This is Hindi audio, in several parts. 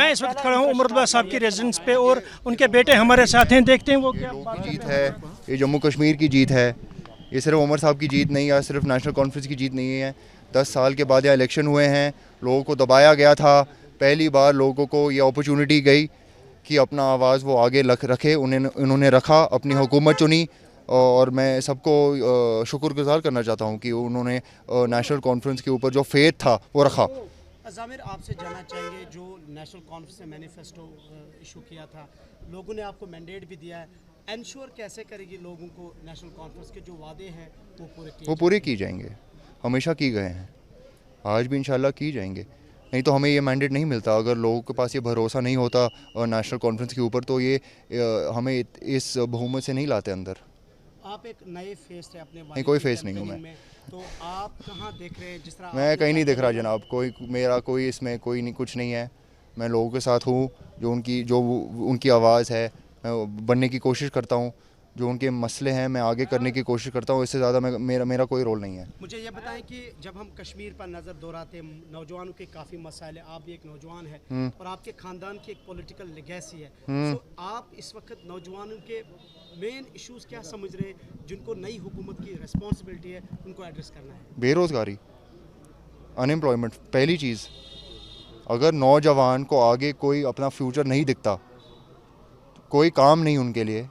मैं इस वक्त खड़ा हूँ उमर अब्दुल्ला साहब की रेजिडेंस पे और उनके बेटे हमारे साथ हैं, देखते हैं वो क्या लोगों की जीत है, ये जम्मू कश्मीर की जीत है। ये सिर्फ उमर साहब की जीत नहीं है, सिर्फ नेशनल कॉन्फ्रेंस की जीत नहीं है। 10 साल के बाद यहाँ इलेक्शन हुए हैं, लोगों को दबाया गया था। पहली बार लोगों को ये अपॉर्चुनिटी गई कि अपना आवाज़ वो आगे रखे, उन्होंने रखा, अपनी हुकूमत चुनी। और मैं सबको शुक्रगुजार करना चाहता हूँ कि उन्होंने नेशनल कॉन्फ्रेंस के ऊपर जो फेथ था वो रखा। ज़ामिर, आपसे जानना चाहेंगे, जो नेशनल कॉन्फ्रेंस ने मैनिफेस्टो इशू किया था, लोगों ने आपको मैंडेट भी दिया है, इंश्योर कैसे करेगी लोगों को नेशनल कॉन्फ्रेंस के जो वादे हैं वो पूरे की जाएंगे, हमेशा की गए हैं, आज भी इंशाल्लाह की जाएंगे। नहीं तो हमें ये मैंडेट नहीं मिलता। अगर लोगों के पास ये भरोसा नहीं होता नेशनल कॉन्फ्रेंस के ऊपर, तो ये हमें इस बहुमत से नहीं लाते अंदर। आप एक नए फेस थे अपने नहीं, कोई फेस नहीं हूँ मैं। तो आप कहाँ देख रहे हैं? जिस तरह मैं कहीं नहीं दिख रहा जनाब, मेरा कोई इसमें कोई नहीं, कुछ नहीं है। मैं लोगों के साथ हूँ, जो उनकी आवाज़ है मैं बनने की कोशिश करता हूँ, जो उनके मसले हैं मैं आगे करने की कोशिश करता हूँ। इससे ज़्यादा मेरा कोई रोल नहीं है। मुझे ये बताएं कि जब हम कश्मीर पर नज़र दौड़ाते हैं, नौजवानों के काफ़ी मसाइल है, आप भी एक नौजवान है और आपके ख़ानदान की एक पॉलिटिकल लेगेसी है, तो आप इस वक्त नौजवानों के मेन इश्यूज क्या समझ रहे हैं जिनको नई हुकूमत की रिस्पॉन्सिबिलिटी है उनको एड्रेस करना है? बेरोज़गारी, अनएम्प्लॉयमेंट पहली चीज़। अगर नौजवान को आगे कोई अपना फ्यूचर नहीं दिखता, कोई काम नहीं उनके लिए,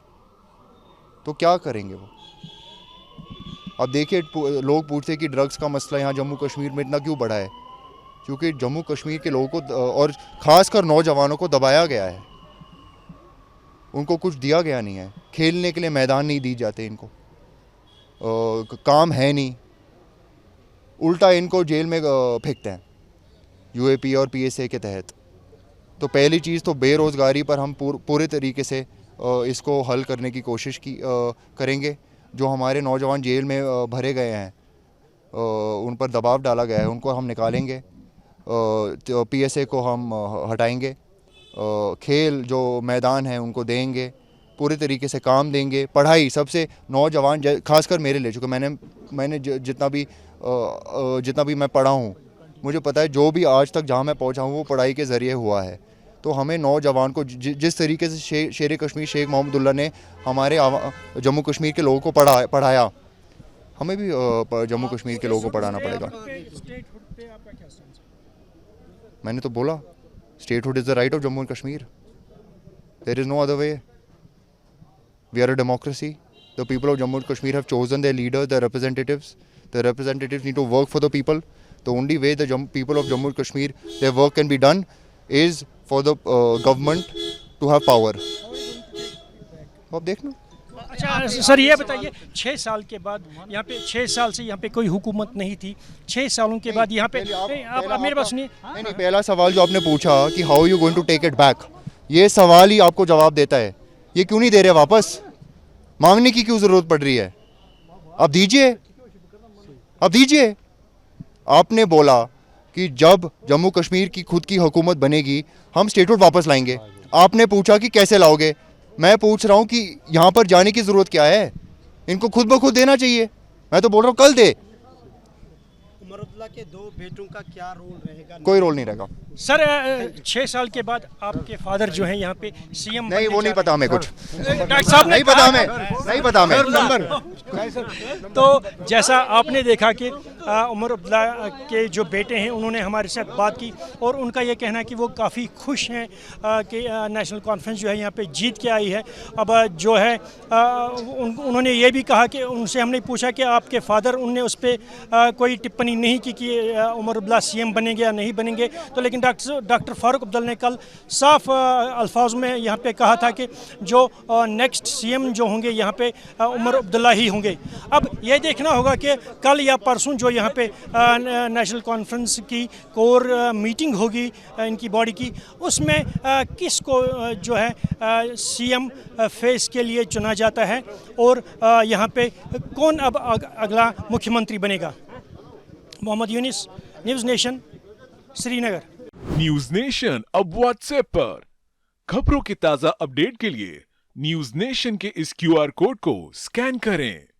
तो क्या करेंगे वो? अब देखिए, लोग पूछते हैं कि ड्रग्स का मसला यहाँ जम्मू कश्मीर में इतना क्यों बढ़ा है। क्योंकि जम्मू कश्मीर के लोगों को और ख़ासकर नौजवानों को दबाया गया है, उनको कुछ दिया गया नहीं है। खेलने के लिए मैदान नहीं दी जाते इनको, काम है नहीं, उल्टा इनको जेल में फेंकते हैं यूएपी और पीएसए के तहत। तो पहली चीज़ तो बेरोज़गारी पर हम पूरे तरीके से इसको हल करने की कोशिश करेंगे। जो हमारे नौजवान जेल में भरे गए हैं, उन पर दबाव डाला गया है, उनको हम निकालेंगे। तो पीएसए को हम हटाएंगे, खेल जो मैदान है उनको देंगे, पूरे तरीके से काम देंगे। पढ़ाई सबसे, नौजवान खासकर मेरे लिए, चूँकि मैंने जितना भी मैं पढ़ा हूँ, मुझे पता है जो भी आज तक जहाँ मैं पहुँचा हूँ वो पढ़ाई के ज़रिए हुआ है। तो हमें नौजवान को जिस तरीके से शेर कश्मीर शेख मोहम्मदुल्लाह ने हमारे जम्मू कश्मीर के लोगों को पढ़ाया, हमें भी जम्मू कश्मीर के लोगों को पढ़ाना पड़ेगा। मैंने तो बोला, statehood is the right of Jammu and Kashmir, there is no other way. We are a democracy, the people of Jammu and Kashmir have chosen their leader, their representatives. The representatives need to work for the people. The only way the people of Jammu and Kashmir, their work can be done is for the government to have power. अब देखना। अच्छा सर, ये बताइए, 6 साल के बाद यहाँ पे, 6 साल से यहाँ पे कोई हुकूमत नहीं थी, 6 सालों के बाद यहाँ पे आप मेरे पास सुनिए। नहीं, पहला सवाल जो आपने पूछा कि how you going to take it back, ये सवाल ही आपको जवाब देता है। ये क्यों नहीं दे रहे वापस? मांगने की क्यों ज़रूरत पड़ रही है? अब दीजिए, अब दीजिए। आपने बोला कि जब जम्मू कश्मीर की खुद की हुकूमत बनेगी हम स्टेटहुड वापस लाएंगे। आपने पूछा कि कैसे लाओगे? मैं पूछ रहा हूँ कि यहाँ पर जाने की ज़रूरत क्या है? इनको खुद ब खुद देना चाहिए। मैं तो बोल रहा हूँ कल दे। उमर अब्दुल्ला के 2 बेटों का क्या रोल रहेगा? कोई रोल नहीं रहेगा सर। 6 साल के बाद आपके फादर जो हैं यहाँ पे सीएम नहीं, वो नहीं पता हमें कुछ। डॉक्टर साहब नहीं पता हमें, नहीं पता हमें। तो जैसा आपने देखा कि उमर अब्दुल्ला के जो बेटे हैं उन्होंने हमारे साथ बात की और उनका ये कहना है कि वो काफ़ी खुश हैं कि नेशनल कॉन्फ्रेंस जो है यहाँ पे जीत के आई है। अब जो है उन्होंने ये भी कहा कि उनसे हमने पूछा कि आपके फादर, उनने उस पर कोई टिप्पणी नहीं की कि उमर अब्दुल्ला सीएम बनेंगे या नहीं बनेंगे। तो लेकिन डॉक्टर फारूक अब्दुल्ला ने कल साफ अल्फाज में यहाँ पे कहा था कि जो नेक्स्ट सीएम जो होंगे यहाँ पे उमर अब्दुल्ला ही होंगे। अब ये देखना होगा कि कल या परसों जो यहाँ पे नेशनल कॉन्फ्रेंस की कोर मीटिंग होगी इनकी बॉडी की, उसमें किसको जो है सीएम फेस के लिए चुना जाता है और यहाँ पे कौन अब अगला मुख्यमंत्री बनेगा। Mohammad Yunis, News Nation, Srinagar. News Nation अब व्हाट्सएप पर खबरों के ताज़ा अपडेट के लिए न्यूज़ नेशन के इस QR कोड को स्कैन करें।